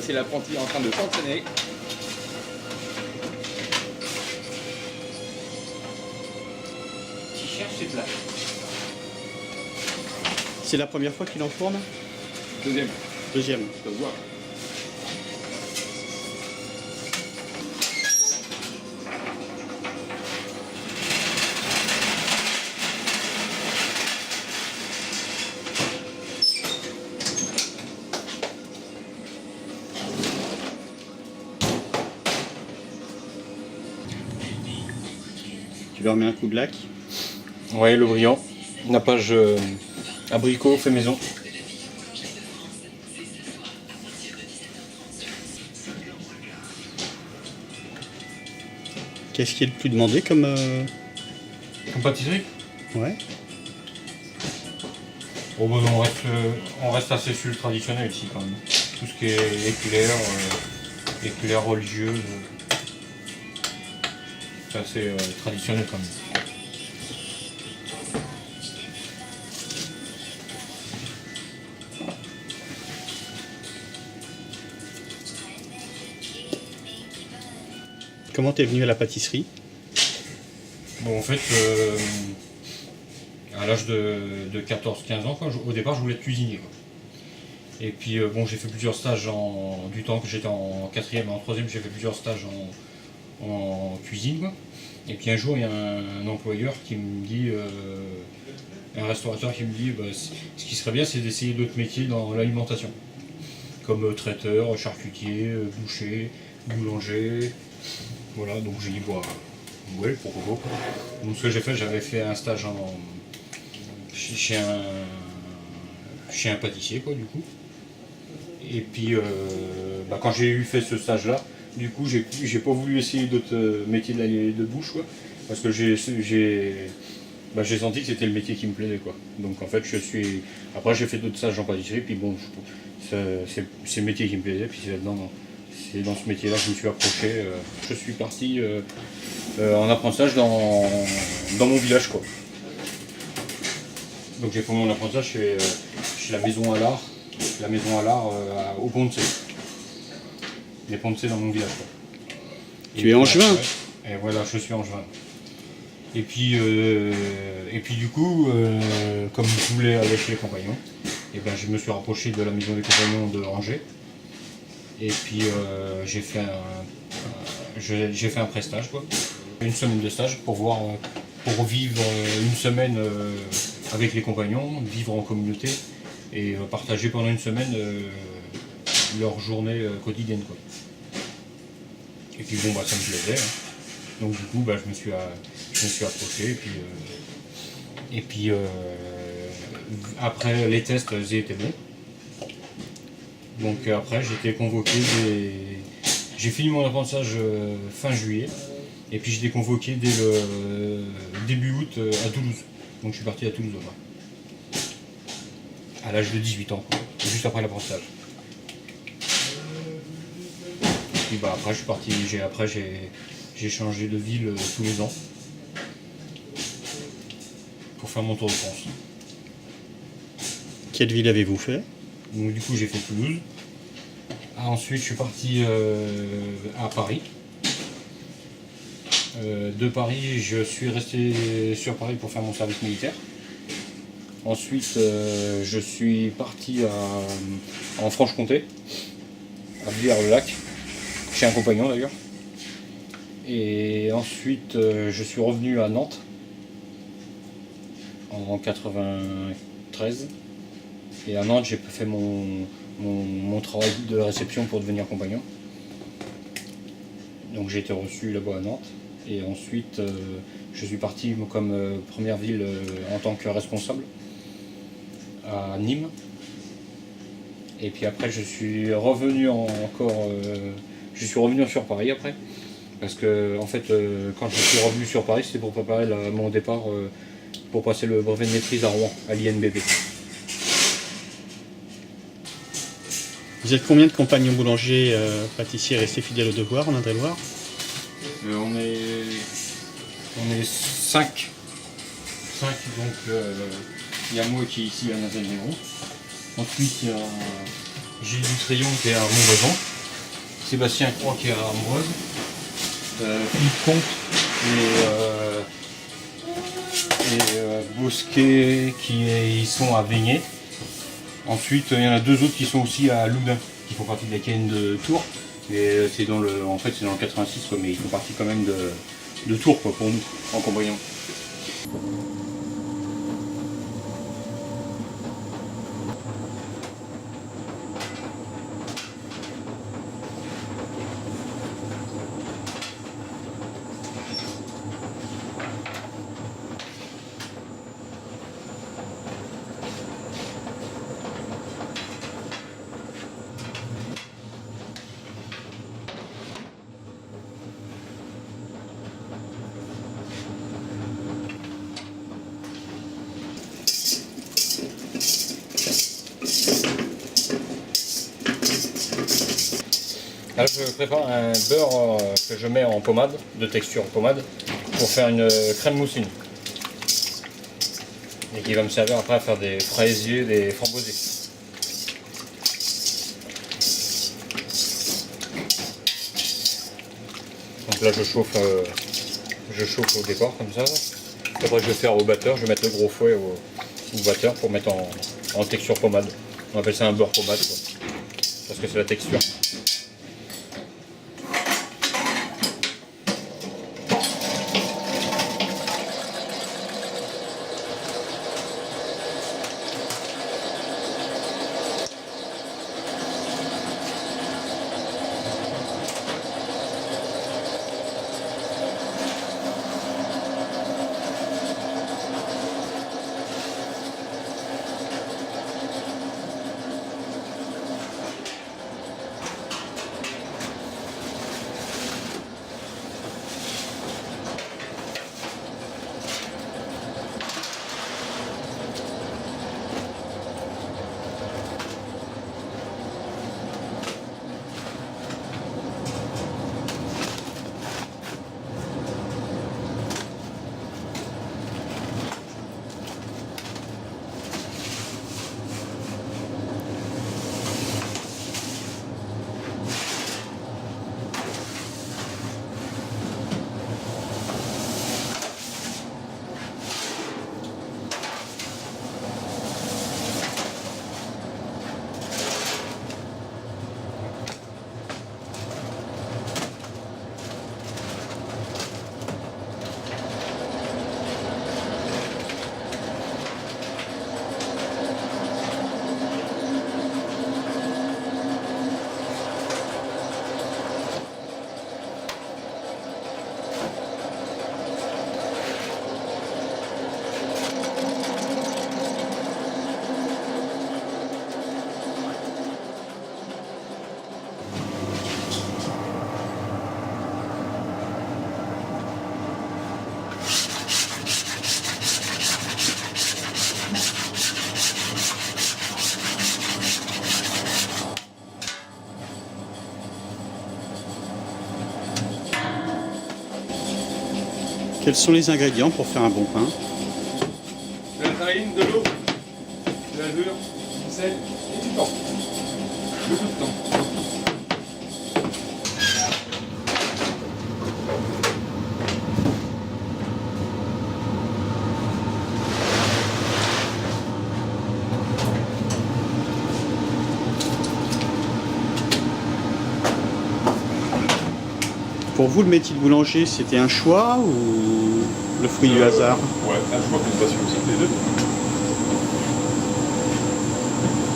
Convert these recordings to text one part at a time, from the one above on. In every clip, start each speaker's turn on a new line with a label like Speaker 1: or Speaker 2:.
Speaker 1: c'est l'apprenti en train de s'entraîner.
Speaker 2: Qui cherche cette là.
Speaker 3: C'est la première fois qu'il enfourne?
Speaker 1: Deuxième.
Speaker 3: Deuxième.
Speaker 1: Ça se voit.
Speaker 3: Tu leur mets un coup de lac.
Speaker 2: Ouais, le brillant. Nappage abricot fait maison.
Speaker 3: Qu'est-ce qui est le plus demandé comme...
Speaker 2: En pâtisserie?
Speaker 3: Ouais.
Speaker 2: Oh, bah, on reste assez sur le traditionnel ici quand même. Tout ce qui est éclair religieux, c'est assez traditionnel quand même.
Speaker 3: Comment t'es venu à la pâtisserie?
Speaker 2: Bon, en fait, à l'âge de 14-15 ans, au départ, je voulais être cuisinier, quoi. Et puis, bon, j'ai fait plusieurs stages du temps que j'étais en 4e et en 3e, j'ai fait plusieurs stages en cuisine, quoi. Et puis un jour, il y a un employeur qui me dit, un restaurateur qui me dit, bah, ce qui serait bien, c'est d'essayer d'autres métiers dans l'alimentation, comme traiteur, charcutier, boucher, boulanger. Voilà, donc j'ai dit, bah, ouais, pourquoi pas. Donc ce que j'ai fait, j'avais fait un stage chez un pâtissier, quoi, du coup. Et puis, bah, quand j'ai fait ce stage-là, du coup, j'ai pas voulu essayer d'autres métiers de bouche, quoi, parce que j'ai senti que c'était le métier qui me plaisait, quoi. Donc en fait, après j'ai fait d'autres stages en pâtisserie, puis bon, c'est le métier qui me plaisait, puis c'est dans ce métier-là que je me suis approché. Je suis parti en apprentissage dans mon village, quoi. Donc j'ai fait mon apprentissage chez la maison à l'art, au Pont de Cé. Les Ponts de Cé dans mon village, quoi.
Speaker 3: Tu es angevin?
Speaker 2: Et voilà, je suis angevin. Et puis du coup, comme je voulais aller chez les compagnons, et ben, je me suis rapproché de la maison des compagnons de Angers. Et puis j'ai fait un prestage, quoi. Une semaine de stage pour vivre une semaine avec les compagnons, vivre en communauté et partager pendant une semaine leur journée quotidienne, quoi. Et puis bon, bah, ça me plaisait, hein. Donc du coup, bah, je me suis approché et puis après les tests, ils étaient bons. Donc après j'ai été convoqué, j'ai fini mon apprentissage fin juillet et puis j'ai été convoqué dès le début août à Toulouse. Donc je suis parti à Toulouse, ouais. À l'âge de 18 ans, quoi, juste après l'apprentissage. Et puis bah, après je suis parti, j'ai changé de ville tous les ans pour faire mon tour de France.
Speaker 3: Quelle ville avez-vous fait?
Speaker 2: Donc du coup j'ai fait Toulouse. Ensuite je suis parti à Paris. De Paris je suis resté sur Paris pour faire mon service militaire. Ensuite je suis parti en Franche-Comté, à Villers-le-Lac, chez un compagnon d'ailleurs. Et ensuite je suis revenu à Nantes en 93. Et à Nantes, j'ai fait mon travail de réception pour devenir compagnon. Donc j'ai été reçu là-bas à Nantes. Et ensuite, je suis parti comme première ville en tant que responsable à Nîmes. Et puis après, je suis revenu sur Paris après. Parce que en fait, quand je suis revenu sur Paris, c'était pour préparer mon départ pour passer le brevet de maîtrise à Rouen, à l'INBP.
Speaker 3: Vous êtes combien de compagnons boulangers, pâtissiers restés fidèles au devoir en Indre-et-Loire?
Speaker 2: On est 5. Donc il y a moi qui est ici à Nazel-Néron. Ensuite il y a Gilles Dutrayon qui est à Montbazon. Sébastien Croix qui est à Ambroise, Philippe Comte et Bosquet ils sont à Veigné. Ensuite il y en a deux autres qui sont aussi à Loudun, qui font partie de la KN de Tours. Et c'est dans le, en fait c'est dans le 86 quoi, mais ils font partie quand même de Tours quoi, pour nous, en Cambrien. Là, je prépare un beurre que je mets en pommade, de texture pommade, pour faire une crème moussine. Et qui va me servir après à faire des fraisiers, des framboisiers. Donc là, je chauffe au départ comme ça. Après, je vais faire au batteur, je vais mettre le gros fouet au batteur pour mettre en texture pommade. On appelle ça un beurre pommade, quoi, parce que c'est la texture.
Speaker 3: Quels sont les ingrédients pour faire un bon pain?
Speaker 1: De la farine, de l'eau, de la levure, du sel et du temps. Beaucoup de temps.
Speaker 3: Pour vous, le métier de boulanger, c'était un choix ou le fruit du hasard?
Speaker 1: Ouais, un choix que passion aussi, les deux.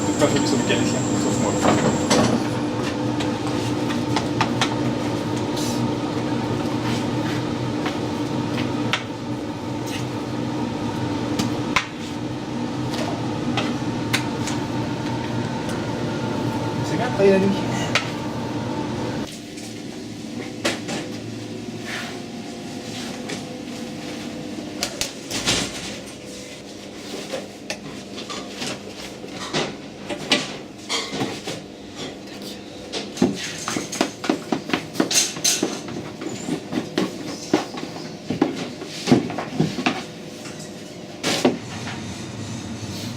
Speaker 1: Toute ma famille sont mécaniciens, sauf moi. C'est bien de travailler la nuit.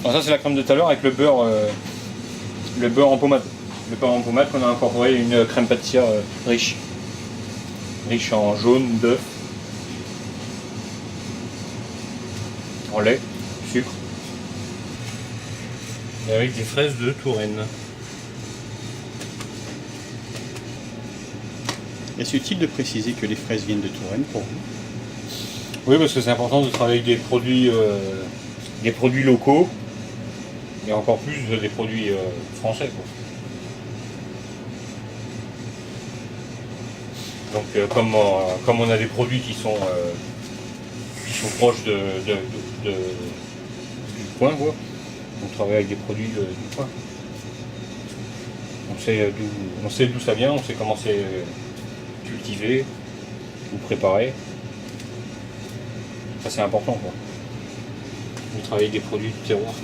Speaker 2: Alors ça c'est la crème de tout à l'heure avec le beurre en pommade. le pain en pommade qu'on a incorporé une crème pâtissière riche. Riche en jaune, d'œuf, en lait, sucre. Et avec des fraises de Touraine.
Speaker 3: Est-ce utile de préciser que les fraises viennent de Touraine pour vous?
Speaker 2: Oui, parce que c'est important de travailler avec des produits locaux, et encore plus des produits français, quoi. Donc comme on a des produits qui sont proches du coin, quoi, on travaille avec des produits du coin. On sait d'où ça vient, on sait comment c'est cultivé ou préparé. Ça c'est important, quoi. On travaille avec des produits du terroir.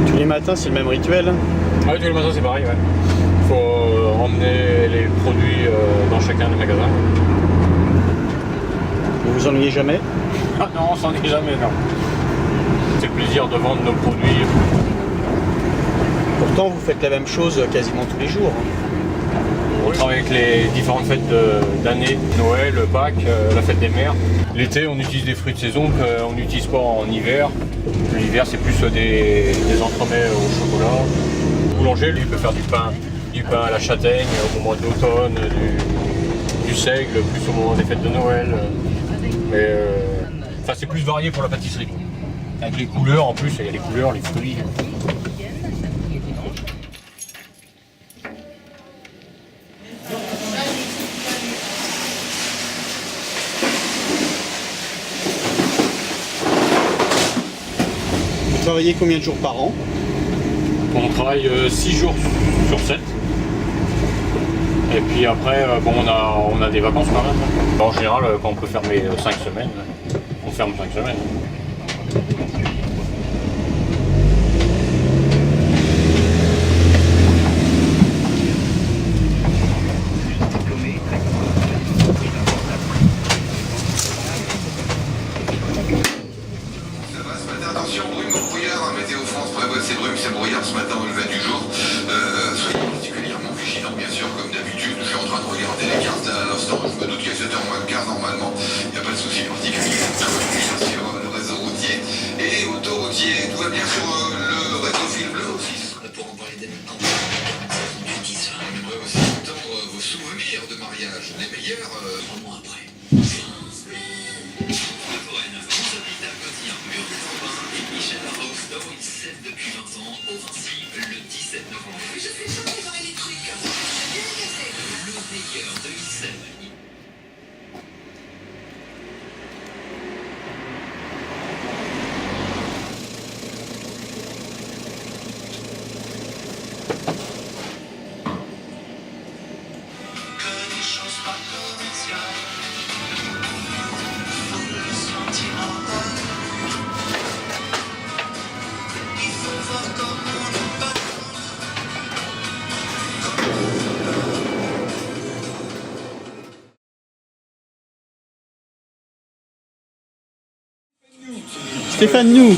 Speaker 3: Tous les matins, c'est le même rituel?
Speaker 2: Ah oui, tous les matins c'est pareil, ouais. Il faut emmener les produits dans chacun des magasins.
Speaker 3: Vous vous ennuyez jamais?
Speaker 2: Ah non, on s'en est jamais, non. C'est le plaisir de vendre nos produits.
Speaker 3: Pourtant, vous faites la même chose quasiment tous les jours.
Speaker 2: On travaille avec les différentes fêtes d'année, Noël, Pâques, la fête des mères. L'été, on utilise des fruits de saison qu'on n'utilise pas en hiver. L'hiver, c'est plus des entremets au chocolat. Le boulanger, lui, peut faire du pain à la châtaigne au moment de l'automne, du seigle, plus au moment des fêtes de Noël. Mais enfin, c'est plus varié pour la pâtisserie. Avec les couleurs, en plus, il y a les couleurs, les fruits.
Speaker 3: Vous travaillez combien de jours par an?
Speaker 2: On travaille 6 jours sur 7. Et puis après, bon, on a des vacances quand même. En général, quand on peut fermer 5 semaines, on ferme 5 semaines.
Speaker 4: Attention, brume ou brouillard, Météo France prévoit ces brumes, ces brouillards ce matin au lever du jour. Soyez particulièrement vigilants, bien sûr, comme d'habitude. Je suis en train de regarder les cartes à l'instant. Je me doute qu'à 7h moins le quart, normalement, il n'y a pas de souci particulier. Tout va bien sur le réseau routier. Et autant
Speaker 3: Stéphane Nou.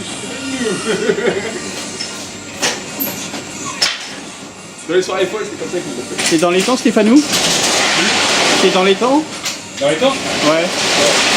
Speaker 1: Dans les soirées folles, c'est comme ça qu'il l'appelle.
Speaker 3: T'es dans les temps, Stéphane Nou? T'es dans les temps?
Speaker 1: Dans les temps?
Speaker 3: Ouais.